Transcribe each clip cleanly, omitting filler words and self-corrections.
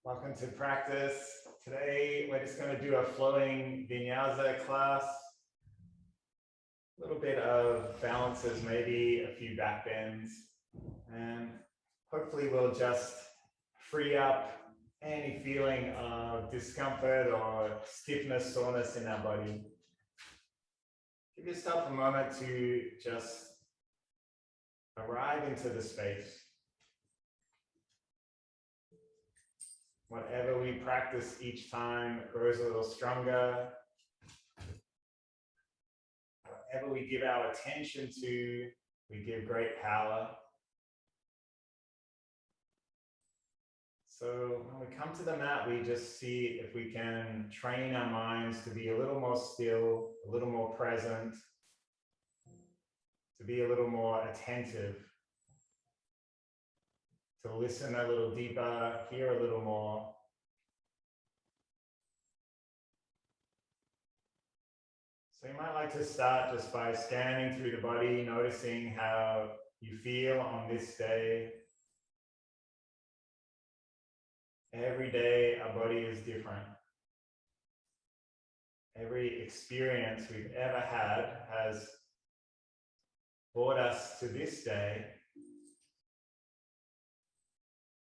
Welcome to practice. Today we're just going to do a flowing vinyasa class. A little bit of balances, maybe a few back bends, and hopefully we'll just free up any feeling of discomfort or stiffness, soreness in our body. Give yourself a moment to just arrive into the space. Whatever we practice each time grows a little stronger. Whatever we give our attention to, we give great power. So when we come to the mat, we just see if we can train our minds to be a little more still, a little more present, to be a little more attentive, to listen a little deeper, hear a little more. So you might like to start just by scanning through the body, noticing how you feel on this day. Every day, our body is different. Every experience we've ever had has brought us to this day.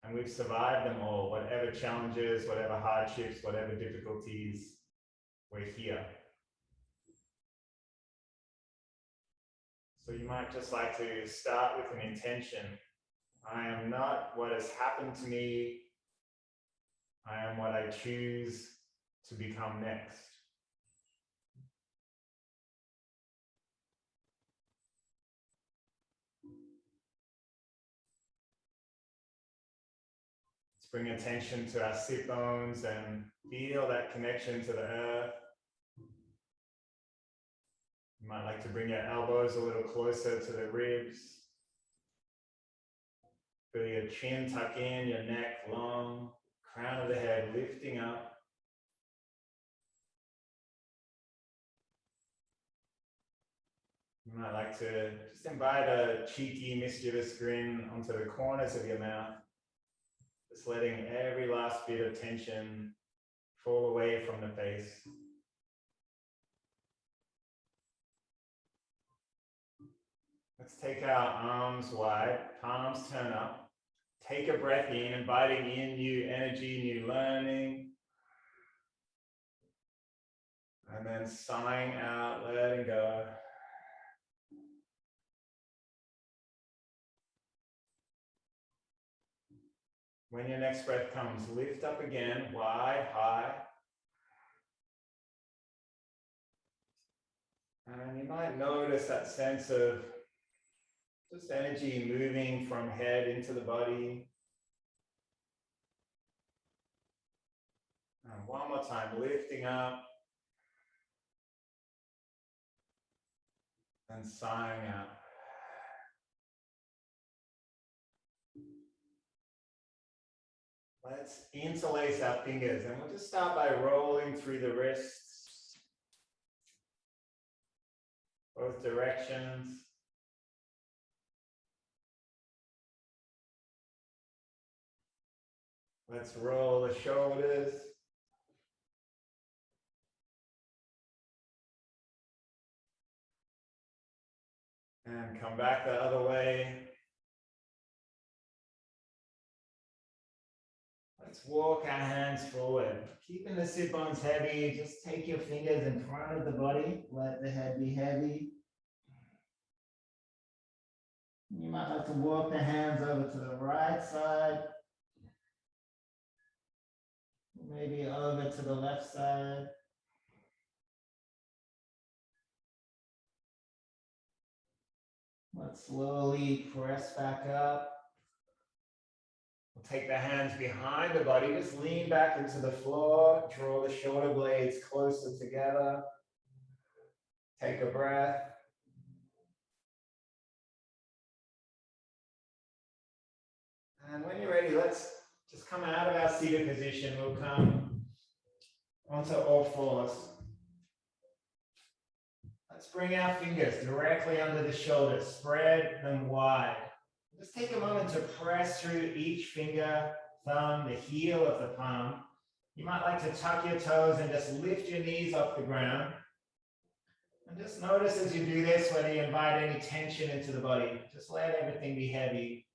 And we've survived them all, whatever challenges, whatever hardships, whatever difficulties, we're here. So you might just like to start with an intention. I am not what has happened to me. I am what I choose to become next. Let's bring attention to our sit bones and feel that connection to the earth. You might like to bring your elbows a little closer to the ribs. Feel your chin tuck in, your neck long, crown of the head lifting up. You might like to just invite a cheeky, mischievous grin onto the corners of your mouth. Just letting every last bit of tension fall away from the face. Let's take our arms wide, palms turn up. Take a breath in, inviting in new energy, new learning. And then sighing out, letting go. When your next breath comes, lift up again, wide, high. And you might notice that sense of just energy moving from head into the body. And one more time, lifting up. And sighing out. Let's interlace our fingers, and we'll just start by rolling through the wrists, both directions. Let's roll the shoulders. And come back the other way. Let's walk our hands forward. Keeping the sit bones heavy, just take your fingers in front of the body. Let the head be heavy. You might like to walk the hands over to the right side. Maybe over to the left side. Let's slowly press back up. We'll take the hands behind the body, just lean back into the floor, draw the shoulder blades closer together. Take a breath. And when you're ready, let's just come out of our seated position. We'll come onto all fours. Let's bring our fingers directly under the shoulders, spread them wide. Just take a moment to press through each finger, thumb, the heel of the palm. You might like to tuck your toes and just lift your knees off the ground. And just notice as you do this whether you invite any tension into the body. Just let everything be heavy.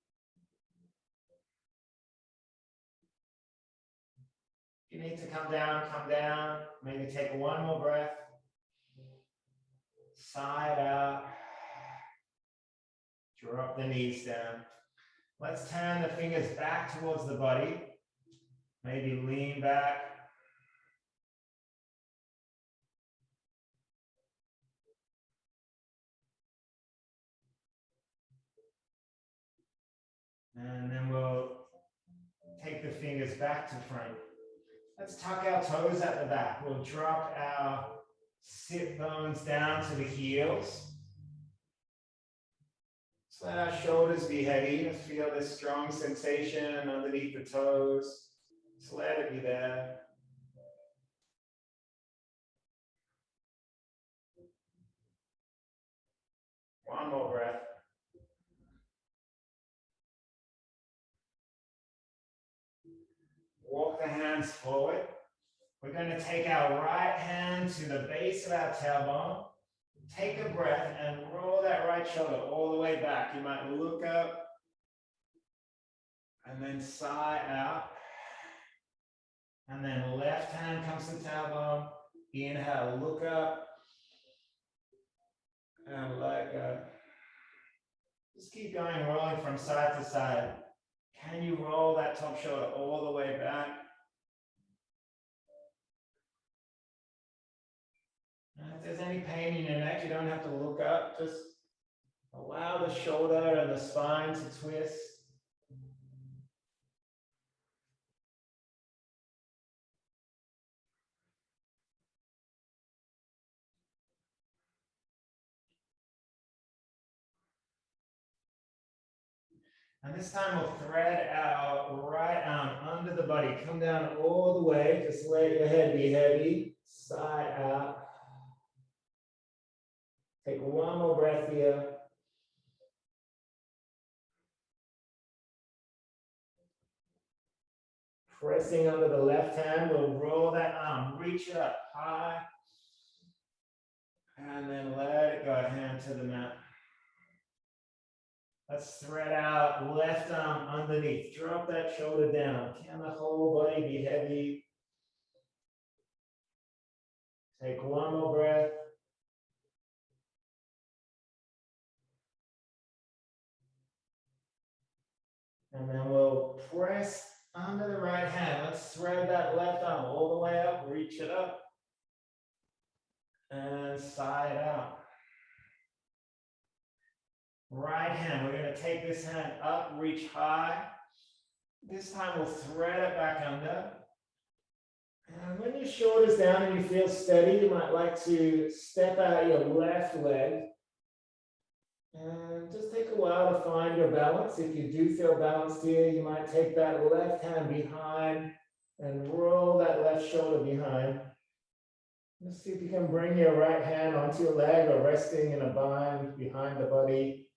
If you need to come down, come down. Maybe take one more breath. Side out. Drop the knees down. Let's turn the fingers back towards the body. Maybe lean back. And then we'll take the fingers back to front. Let's tuck our toes at the back. We'll drop our sit bones down to the heels. Just let our shoulders be heavy. Just feel this strong sensation underneath the toes. Just let it be there. One more breath. Walk the hands forward. We're going to take our right hand to the base of our tailbone. Take a breath and roll that right shoulder all the way back. You might look up and then sigh out. And then left hand comes to tailbone. Inhale, look up. And let go. Just keep going, rolling from side to side. Can you roll that top shoulder all the way back? And if there's any pain in your neck, you don't have to look up. Just allow the shoulder and the spine to twist. And this time we'll thread our right arm under the body. Come down all the way. Just let your head be heavy. Side out. Take one more breath here. Pressing under the left hand, we'll roll that arm, reach it up high. And then let it go, hand to the mat. Let's thread out left arm underneath. Drop that shoulder down. Can the whole body be heavy? Take one more breath. And then we'll press under the right hand. Let's thread that left arm all the way up, reach it up. And side out. Right hand, we're going to take this hand up, reach high. This time we'll thread it back under. And when your shoulder's down and you feel steady, you might like to step out your left leg. And just take a while to find your balance. If you do feel balanced here, you might take that left hand behind and roll that left shoulder behind. Let's see if you can bring your right hand onto your leg or resting in a bind behind the body.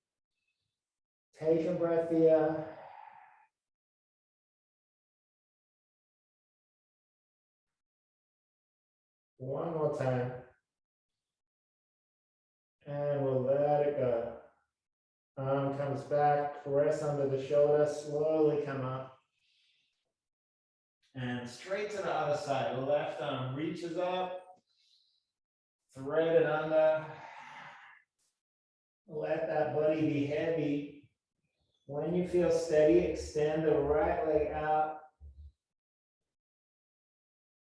Take a breath here. One more time. And we'll let it go. Arm comes back, press under the shoulder, slowly come up. And straight to the other side. The left arm reaches up, thread it under. Let that body be heavy. When you feel steady, extend the right leg out.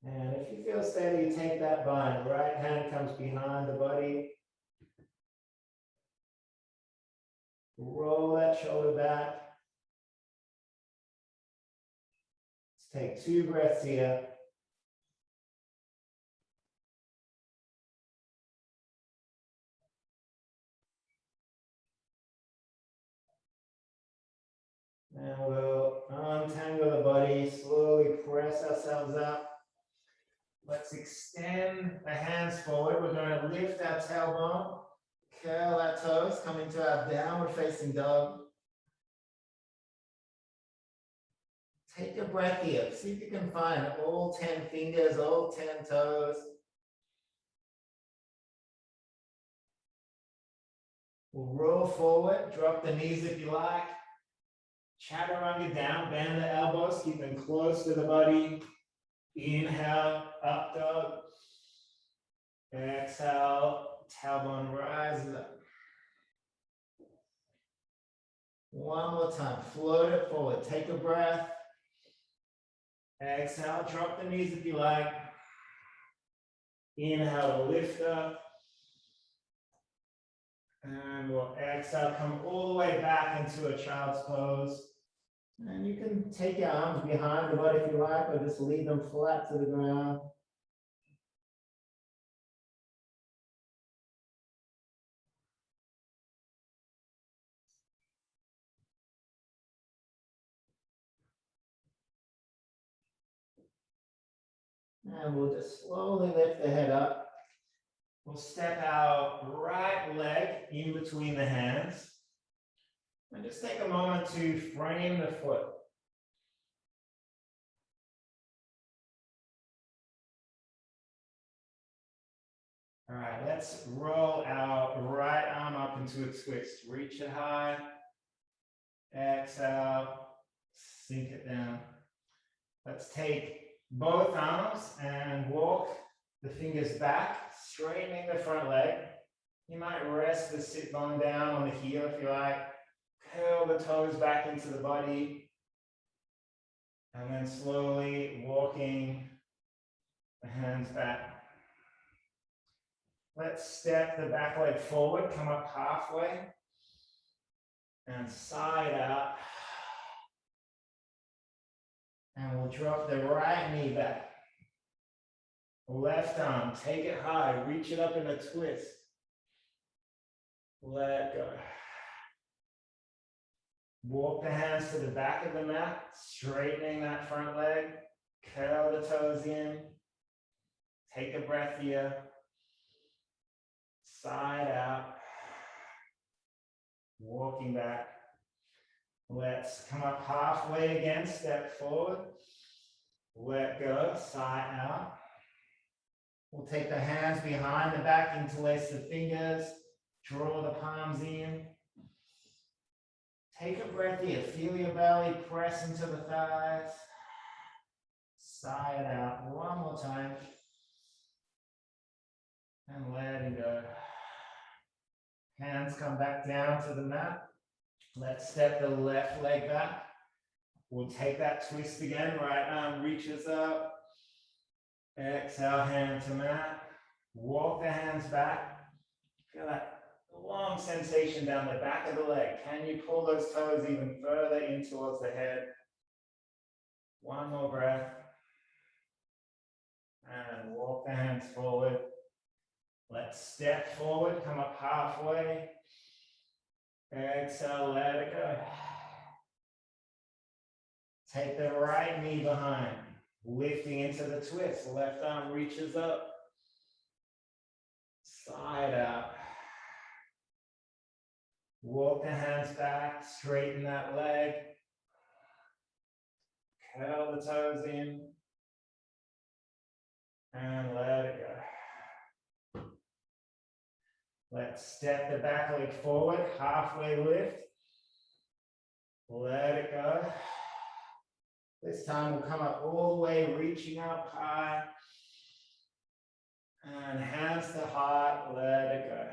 And if you feel steady, take that bind. Right hand comes behind the body. Roll that shoulder back. Let's take 2 breaths here. And we'll untangle the body, slowly press ourselves up. Let's extend the hands forward. We're going to lift our tailbone, curl our toes, come into our downward facing dog. Take a breath here. See if you can find all 10 fingers, all 10 toes. We'll roll forward, drop the knees if you like. Chaturanga down, bend the elbows, keep them close to the body. Inhale, up dog. Exhale, tailbone rises up. One more time, float it forward. Take a breath. Exhale, drop the knees if you like. Inhale, lift up. And we'll exhale, come all the way back into a child's pose. And you can take your arms behind the body if you like, or just leave them flat to the ground. And we'll just slowly lift the head up. We'll step our right leg in between the hands. And just take a moment to frame the foot. All right, let's roll our right arm up into a twist. Reach it high. Exhale, sink it down. Let's take both arms and walk the fingers back, straightening the front leg. You might rest the sit bone down on the heel if you like. Curl the toes back into the body. And then slowly walking the hands back. Let's step the back leg forward, come up halfway. And side out. And we'll drop the right knee back. Left arm, take it high, reach it up in a twist. Let go. Walk the hands to the back of the mat, straightening that front leg. Curl the toes in. Take a breath here. Side out. Walking back. Let's come up halfway again, step forward. Let go, side out. We'll take the hands behind the back, interlace the fingers, draw the palms in. Take a breath here, feel your belly press into the thighs. Side out, one more time. And letting go. Hands come back down to the mat. Let's step the left leg back. We'll take that twist again. Right arm reaches up. Exhale, hand to mat. Walk the hands back. Feel that long sensation down the back of the leg. Can you pull those toes even further in towards the head? One more breath. And walk the hands forward. Let's step forward, come up halfway. Exhale, let it go. Take the right knee behind, lifting into the twist. Left arm reaches up. Side out. Walk the hands back, straighten that leg. Curl the toes in. And let it go. Let's step the back leg forward, halfway lift. Let it go. This time we'll come up all the way, reaching up high. And hands to heart, let it go.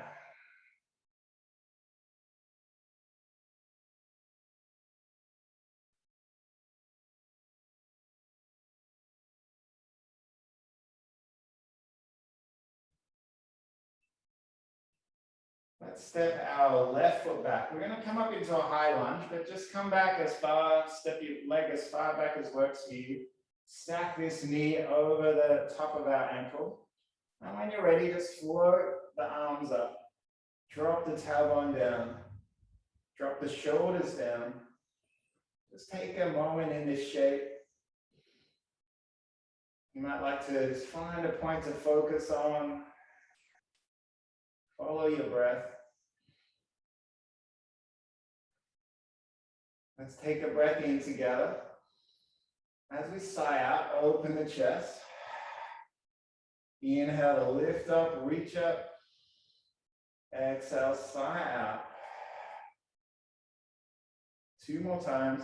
Let's step our left foot back. We're going to come up into a high lunge, but just come back as far, step your leg as far back as works for you. Stack this knee over the top of our ankle. And when you're ready, just float the arms up. Drop the tailbone down. Drop the shoulders down. Just take a moment in this shape. You might like to just find a point to focus on. Follow your breath. Let's take a breath in together. As we sigh out, open the chest. Inhale to lift up, reach up. Exhale, sigh out. 2 more times.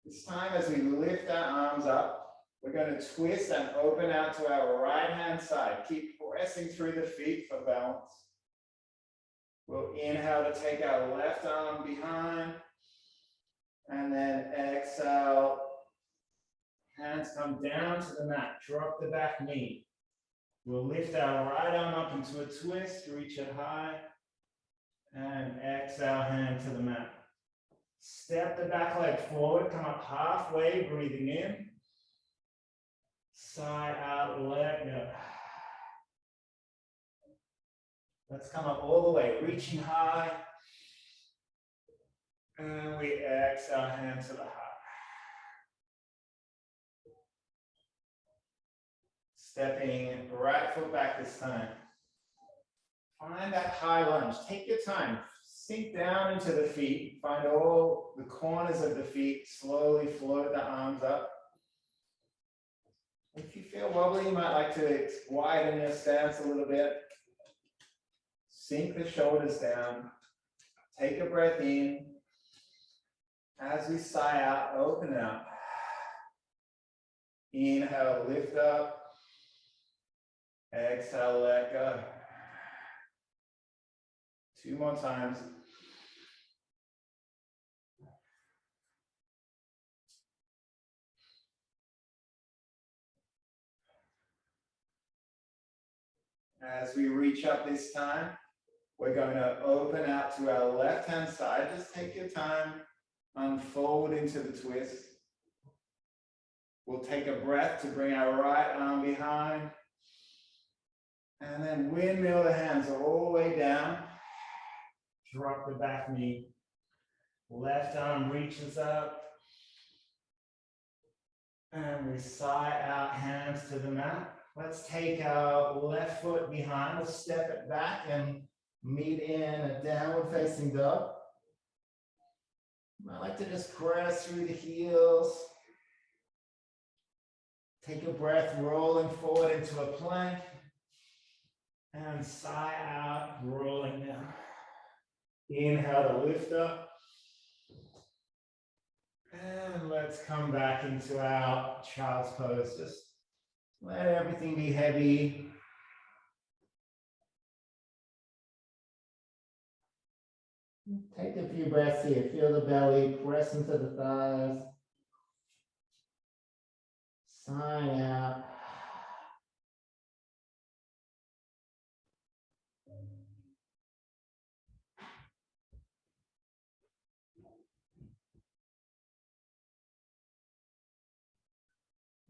This time, as we lift our arms up, we're going to twist and open out to our right hand side. Keep pressing through the feet for balance. We'll inhale to take our left arm behind. And then exhale. Hands come down to the mat. Drop the back knee. We'll lift our right arm up into a twist. Reach it high. And exhale, hand to the mat. Step the back leg forward. Come up halfway, breathing in. Sigh out, let go. Let's come up all the way, reaching high. And we exhale, hand to the heart. Stepping right foot back this time. Find that high lunge. Take your time. Sink down into the feet. Find all the corners of the feet. Slowly float the arms up. If you feel wobbly, you might like to widen your stance a little bit. Sink the shoulders down. Take a breath in. As we sigh out, open out. Inhale, lift up. Exhale, let go. 2 more times. As we reach up this time, we're going to open out to our left-hand side. Just take your time, unfold into the twist. We'll take a breath to bring our right arm behind. And then windmill the hands all the way down. Drop the back knee. Left arm reaches up. And we sigh out, hands to the mat. Let's take our left foot behind. We'll step it back and meet in a downward facing dog. I like to just press through the heels. Take a breath, rolling forward into a plank. And sigh out, rolling down. Inhale to lift up. And let's come back into our child's pose. Just let everything be heavy. Take a few breaths here. Feel the belly press into the thighs. Sigh out.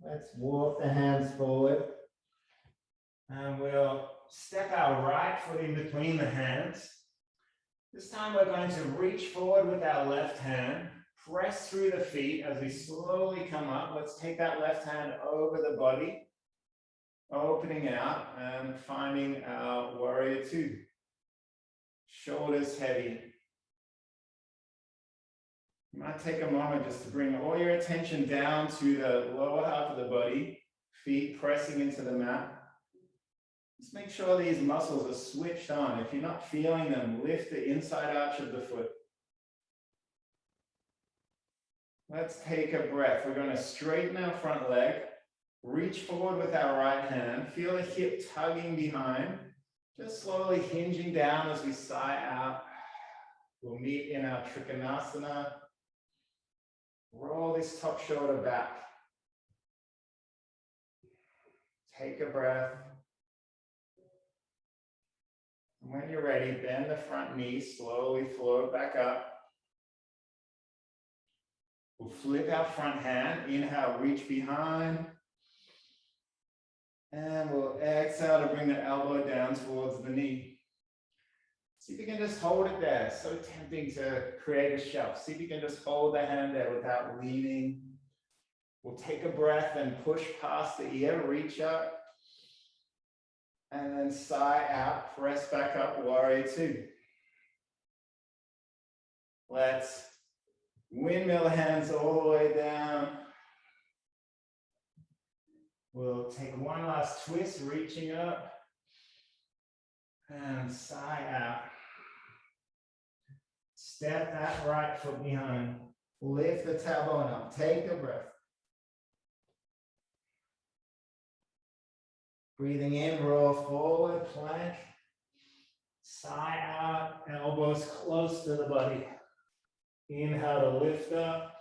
Let's walk the hands forward. And we'll step our right foot in between the hands. This time we're going to reach forward with our left hand, press through the feet as we slowly come up. Let's take that left hand over the body, opening out and finding our warrior two. Shoulders heavy. You might take a moment just to bring all your attention down to the lower half of the body, feet pressing into the mat. Just make sure these muscles are switched on. If you're not feeling them, lift the inside arch of the foot. Let's take a breath. We're going to straighten our front leg, reach forward with our right hand, feel the hip tugging behind, just slowly hinging down as we sigh out. We'll meet in our Trikanasana. Roll this top shoulder back. Take a breath. And when you're ready, bend the front knee, slowly float back up. We'll flip our front hand. Inhale, reach behind. And we'll exhale to bring the elbow down towards the knee. See if you can just hold it there. So tempting to create a shelf. See if you can just hold the hand there without leaning. We'll take a breath and push past the ear, reach up. And then sigh out, press back up, warrior two. Let's windmill the hands all the way down. We'll take one last twist, reaching up. And sigh out. Step that right foot behind. Lift the tailbone up. Take a breath. Breathing in, roll forward, plank. Sigh out, elbows close to the body. Inhale to lift up.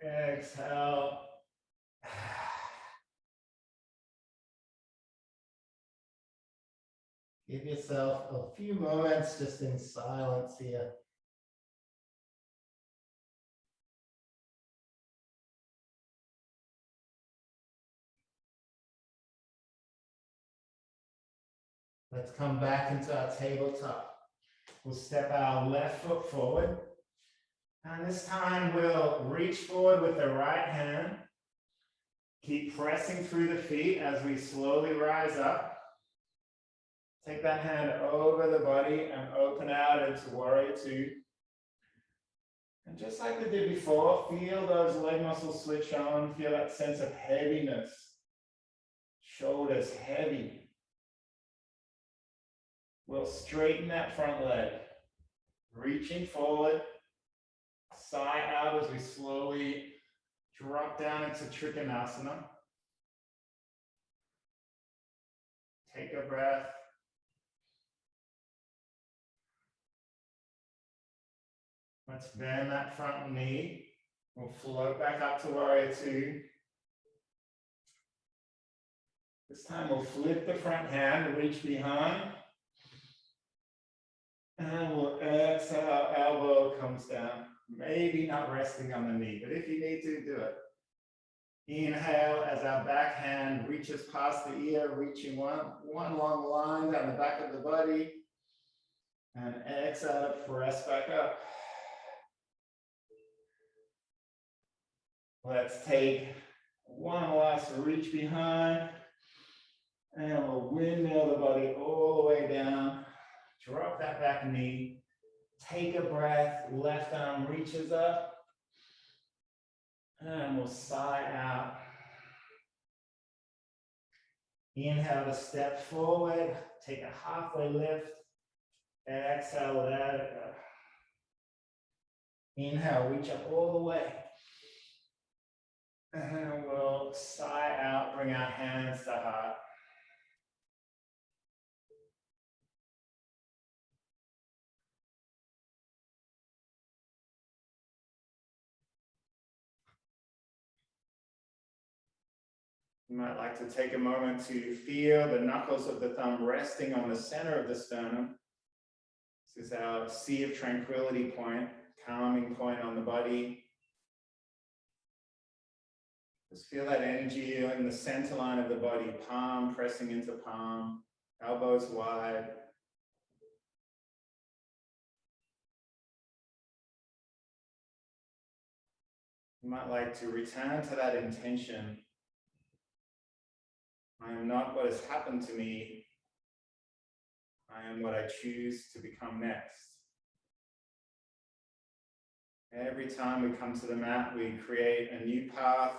Exhale. Give yourself a few moments just in silence here. Let's come back into our tabletop. We'll step our left foot forward. And this time we'll reach forward with the right hand. Keep pressing through the feet as we slowly rise up. Take that hand over the body and open out into warrior two. And just like we did before, feel those leg muscles switch on. Feel that sense of heaviness. Shoulders heavy. We'll straighten that front leg. Reaching forward. Sigh out as we slowly drop down into Trikanasana. Take a breath. Let's bend that front knee. We'll float back up to warrior two. This time we'll flip the front hand, reach behind. And we'll exhale, elbow comes down. Maybe not resting on the knee, but if you need to, do it. Inhale as our back hand reaches past the ear, reaching one long line down the back of the body. And exhale, press back up. Let's take one last reach behind. And we'll windmill the body all the way down. Drop that back knee. Take a breath. Left arm reaches up. And we'll sigh out. Inhale to step forward. Take a halfway lift. Exhale, let it go. Inhale, reach up all the way. And we'll sigh out, bring our hands to heart. You might like to take a moment to feel the knuckles of the thumb resting on the center of the sternum. This is our sea of tranquility point, calming point on the body. Just feel that energy in the center line of the body, palm pressing into palm, elbows wide. You might like to return to that intention. I am not what has happened to me. I am what I choose to become next. Every time we come to the mat, we create a new path.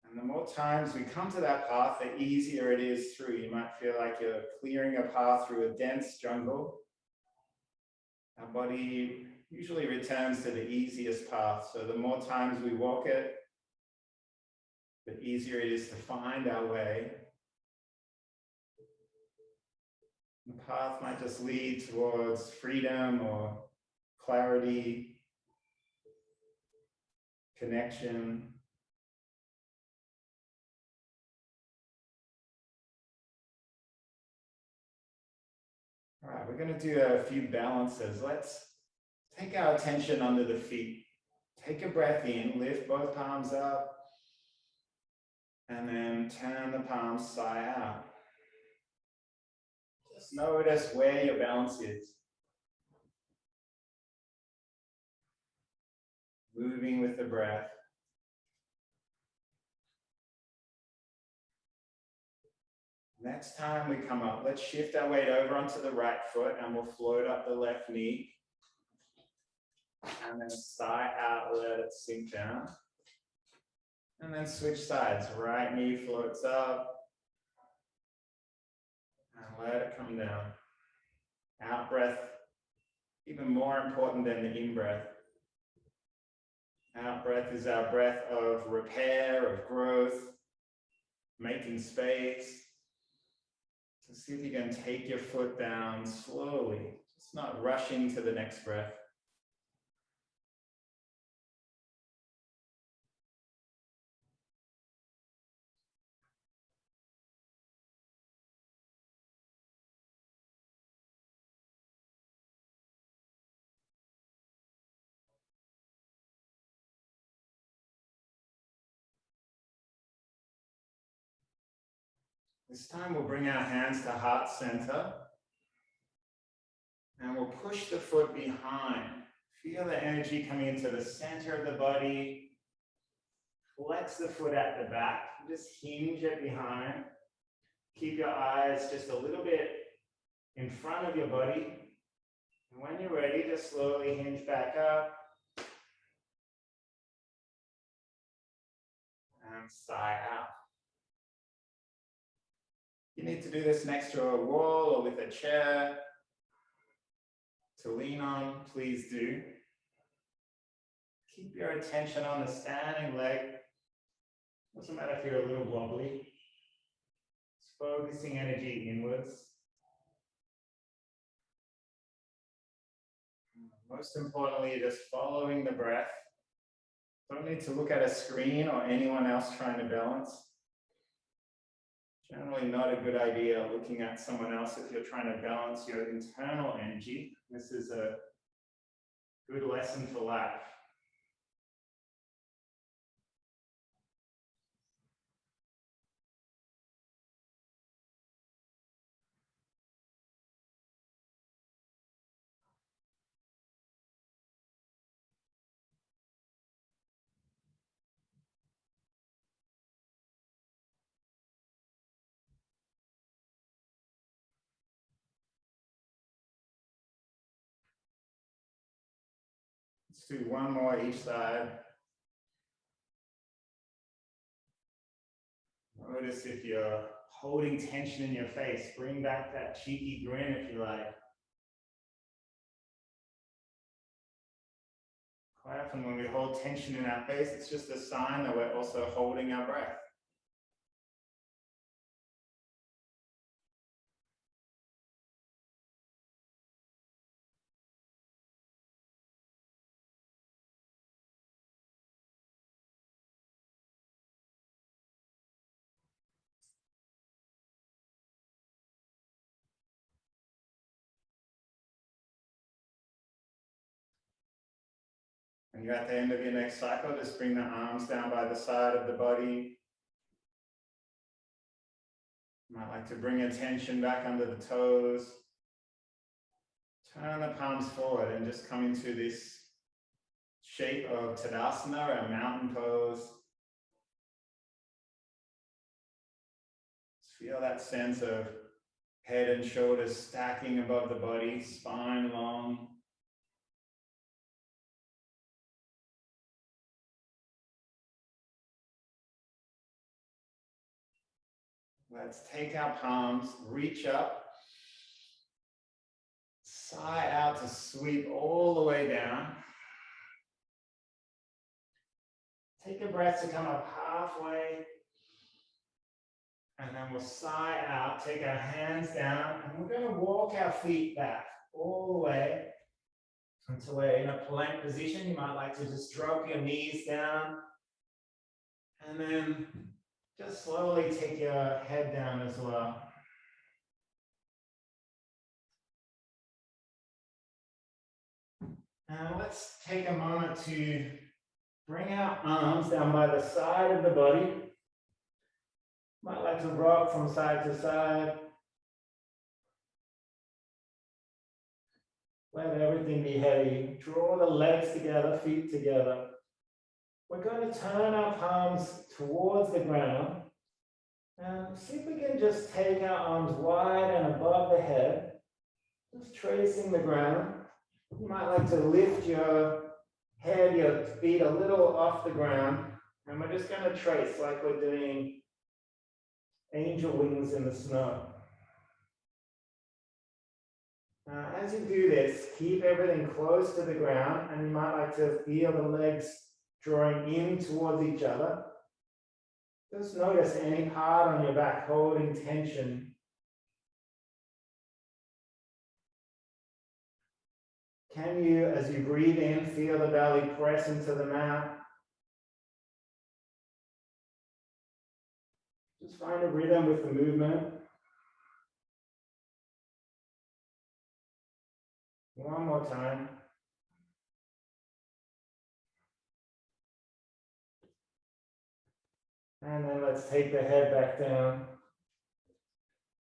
And the more times we come to that path, the easier it is through. You might feel like you're clearing a path through a dense jungle. Our body usually returns to the easiest path. So the more times we walk it, the easier it is to find our way. The path might just lead towards freedom or clarity, connection. All right, we're going to do a few balances. Let's take our attention under the feet. Take a breath in, lift both palms up. And then turn the palms, sigh out. Just notice where your balance is. Moving with the breath. Next time we come up, let's shift our weight over onto the right foot and we'll float up the left knee. And then sigh out, let it sink down. And then switch sides. Right knee floats up. And let it come down. Out breath, even more important than the in breath. Out breath is our breath of repair, of growth, making space. So see if you can take your foot down slowly, just not rushing to the next breath. This time we'll bring our hands to heart center and we'll push the foot behind. Feel the energy coming into the center of the body. Flex the foot at the back, just hinge it behind. Keep your eyes just a little bit in front of your body. And when you're ready, just slowly hinge back up. And sigh out. You need to do this next to a wall or with a chair to lean on, please do. Keep your attention on the standing leg. Doesn't matter if you're a little wobbly. Just focusing energy inwards. Most importantly, just following the breath. Don't need to look at a screen or anyone else trying to balance. Generally not a good idea looking at someone else if you're trying to balance your internal energy. This is a good lesson for life. Let's do one more each side. Notice if you're holding tension in your face, bring back that cheeky grin if you like. Quite often when we hold tension in our face, it's just a sign that we're also holding our breath. When you're at the end of your next cycle, just bring the arms down by the side of the body. You might like to bring attention back under the toes. Turn the palms forward and just come into this shape of Tadasana, or mountain pose. Just feel that sense of head and shoulders stacking above the body, spine long. Let's take our palms, reach up, sigh out to sweep all the way down. Take a breath to come up halfway. And then we'll sigh out, take our hands down, and we're going to walk our feet back all the way until we're in a plank position. You might like to just drop your knees down. And then just slowly take your head down as well. Now let's take a moment to bring our arms down by the side of the body. Might like to rock from side to side. Let everything be heavy. Draw the legs together, feet together. We're going to turn our palms towards the ground And see if we can just take our arms wide and above the head, just tracing the ground. You might like to lift your head, your feet a little off the ground, and we're just going to trace like we're doing angel wings in the snow. As you do this, keep everything close to the ground, and you might like to feel the legs drawing in towards each other. Just notice any part on your back holding tension. Can you, as you breathe in, feel the belly press into the mat? Just find a rhythm with the movement. One more time. And then let's take the head back down.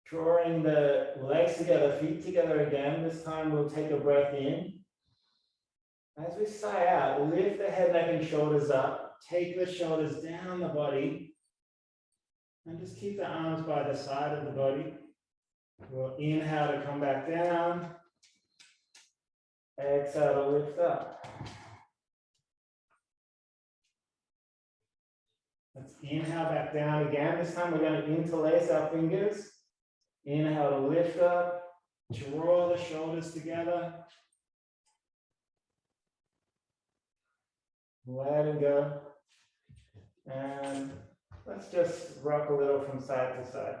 Drawing the legs together, feet together again. This time we'll take a breath in. As we sigh out, lift the head, neck, and shoulders up. Take the shoulders down the body. And just keep the arms by the side of the body. We'll inhale to come back down. Exhale to lift up. Let's inhale back down again. This time we're going to interlace our fingers. Inhale to lift up. Draw the shoulders together. Let it go. And let's just rock a little from side to side.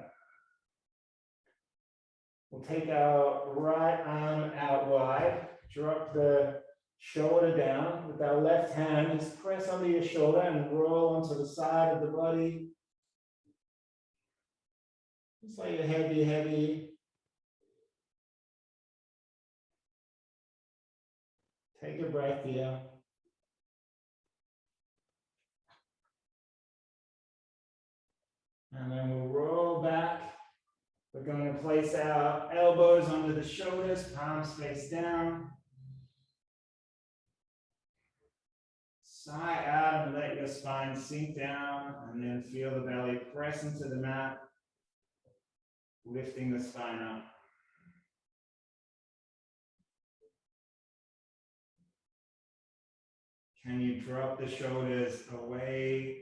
We'll take our right arm out wide. Drop the shoulder down with our left hand. Just press under your shoulder and roll onto the side of the body. Just like you're heavy, heavy. Take a breath here. And then we'll roll back. We're going to place our elbows under the shoulders, palms face down. Sigh out and let your spine sink down, and then feel the belly press into the mat, lifting the spine up. Can you drop the shoulders away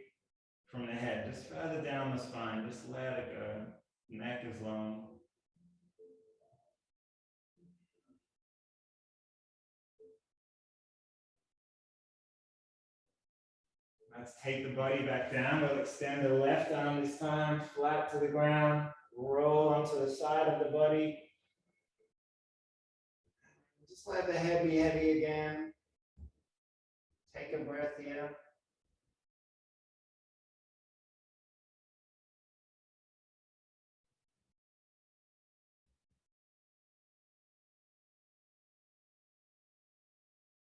from the head, just further down the spine, just let it go. Neck is long. Let's take the body back down. We'll extend the left arm this time, flat to the ground. Roll onto the side of the body. Just let the head be heavy again. Take a breath here.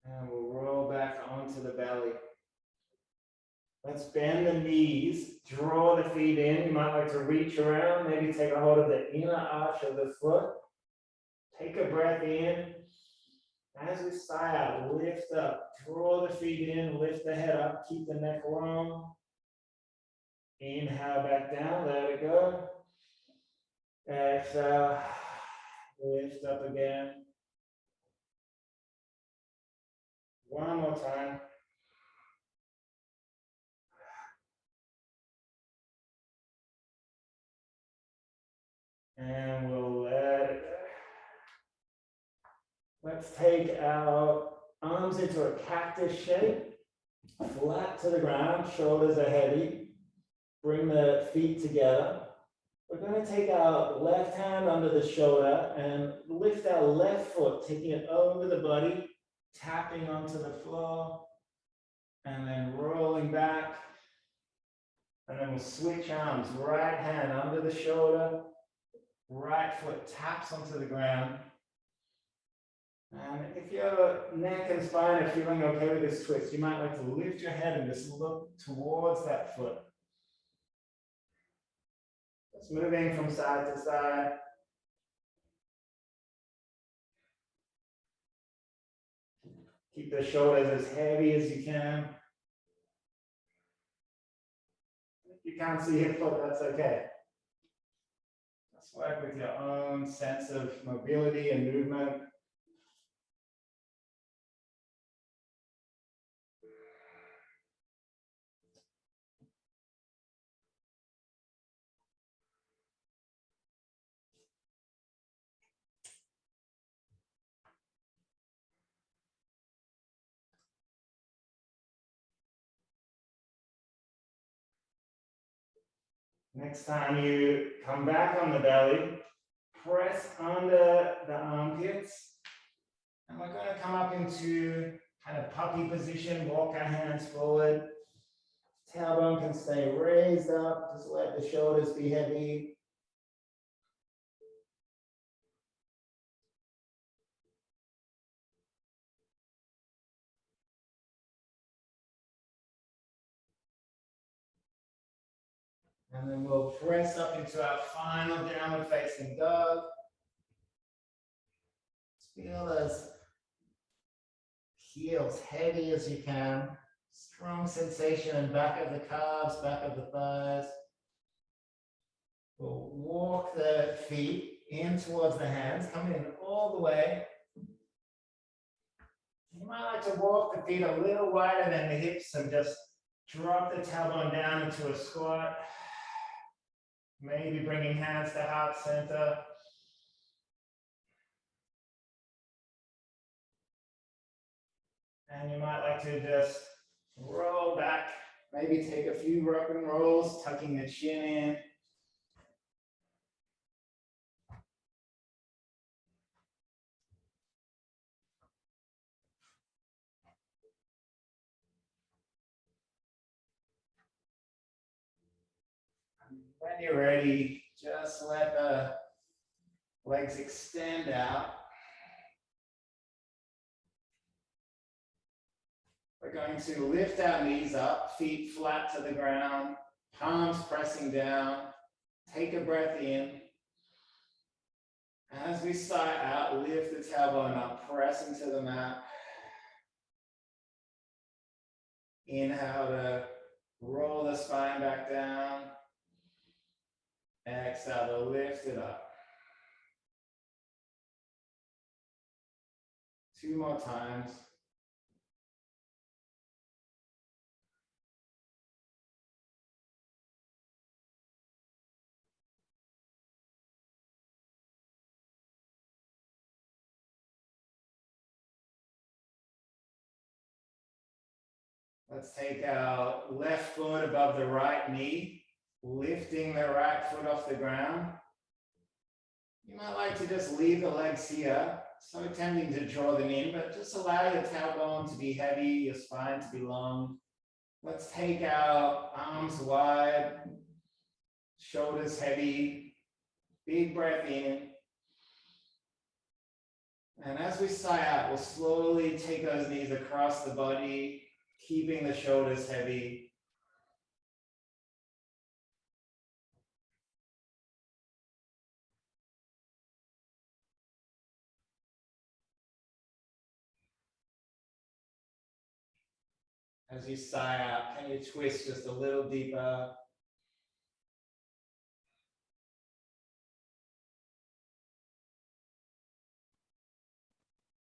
And we'll roll back onto the belly. Let's bend the knees, draw the feet in. You might like to reach around, maybe take a hold of the inner arch of the foot. Take a breath in. As we sigh out, lift up, draw the feet in, lift the head up, keep the neck long. Inhale back down, let it go. Exhale, lift up again. One more time. And we'll let it go. Let's take our arms into a cactus shape, flat to the ground, shoulders are heavy. Bring the feet together. We're going to take our left hand under the shoulder and lift our left foot, taking it over the body, tapping onto the floor, and then rolling back. And then we'll switch arms, right hand under the shoulder, right foot taps onto the ground. And if your neck and spine are feeling okay with this twist, you might like to lift your head and just look towards that foot. Just moving from side to side. Keep the shoulders as heavy as you can. If you can't see your foot, that's okay. Just work with your own sense of mobility and movement. Next time you come back on the belly, press under the armpits. And we're going to come up into kind of puppy position, walk our hands forward. Tailbone can stay raised up, just let the shoulders be heavy. And then we'll press up into our final downward facing dog. Feel those heels heavy as you can. Strong sensation in back of the calves, back of the thighs. We'll walk the feet in towards the hands, coming in all the way. You might like to walk the feet a little wider than the hips and just drop the tailbone down into a squat. Maybe bringing hands to heart center. And you might like to just roll back, maybe take a few rock and rolls, tucking the chin in. When you're ready, just let the legs extend out. We're going to lift our knees up, feet flat to the ground, palms pressing down. Take a breath in. As we sigh out, lift the tailbone up, press into the mat. Inhale to roll the spine back down. Exhale to lift it up. 2 more times. Let's take our left foot above the right knee, lifting the right foot off the ground. You might like to just leave the legs here. So tempting to draw them in, but just allow your tailbone to be heavy, your spine to be long. Let's take our arms wide, shoulders heavy, big breath in. And as we sigh out, we'll slowly take those knees across the body, keeping the shoulders heavy. As you sigh out, can you twist just a little deeper?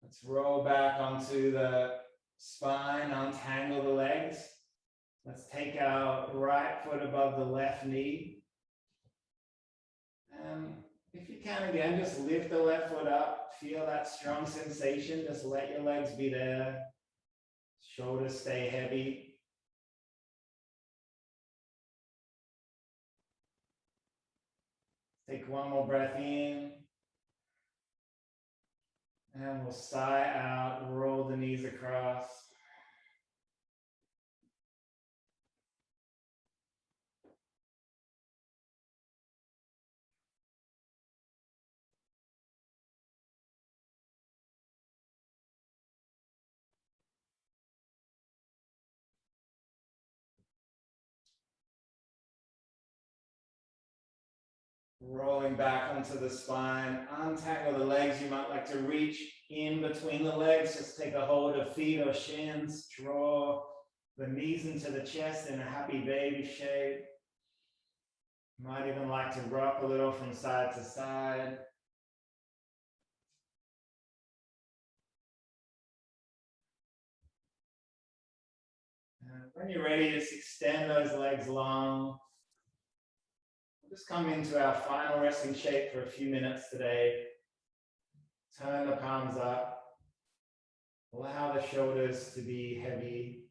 Let's roll back onto the spine, untangle the legs. Let's take our right foot above the left knee. And if you can again, just lift the left foot up. Feel that strong sensation. Just let your legs be there. Shoulders stay heavy. Take one more breath in. And we'll sigh out, roll the knees across. Rolling back onto the spine, untangle the legs. You might like to reach in between the legs, just take a hold of feet or shins, draw the knees into the chest in a happy baby shape. Might even like to rock a little from side to side. And when you're ready, just extend those legs long. We'll just come into our final resting shape for a few minutes today. Turn the palms up. Allow the shoulders to be heavy.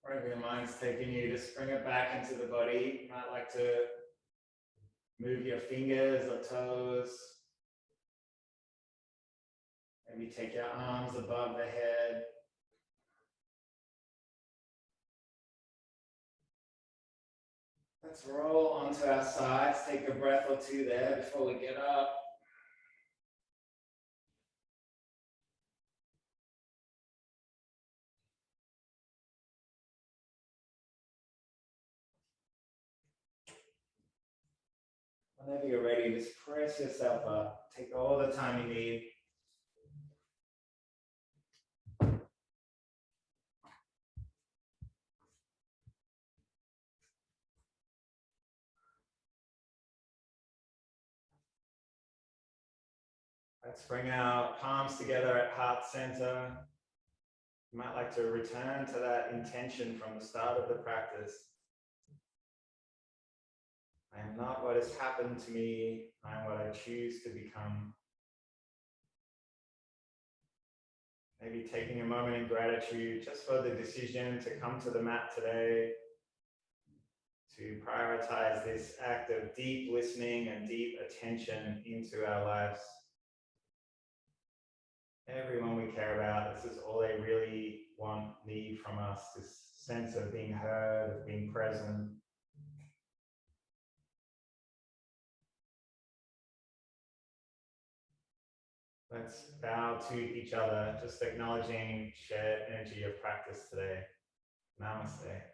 Wherever your mind's taking you, just bring it back into the body. You might like to move your fingers or toes. Maybe take your arms above the head. Let's roll onto our sides. Take a breath or two there before we get up. Whenever you're ready, just press yourself up. Take all the time you need. Let's bring our palms together at heart center. You might like to return to that intention from the start of the practice. I am not what has happened to me. I am what I choose to become. Maybe taking a moment in gratitude just for the decision to come to the mat today, to prioritize this act of deep listening and deep attention into our lives. Everyone we care about, this is all they really need from us, this sense of being heard, of being present. Let's bow to each other, just acknowledging shared energy of practice today. Namaste.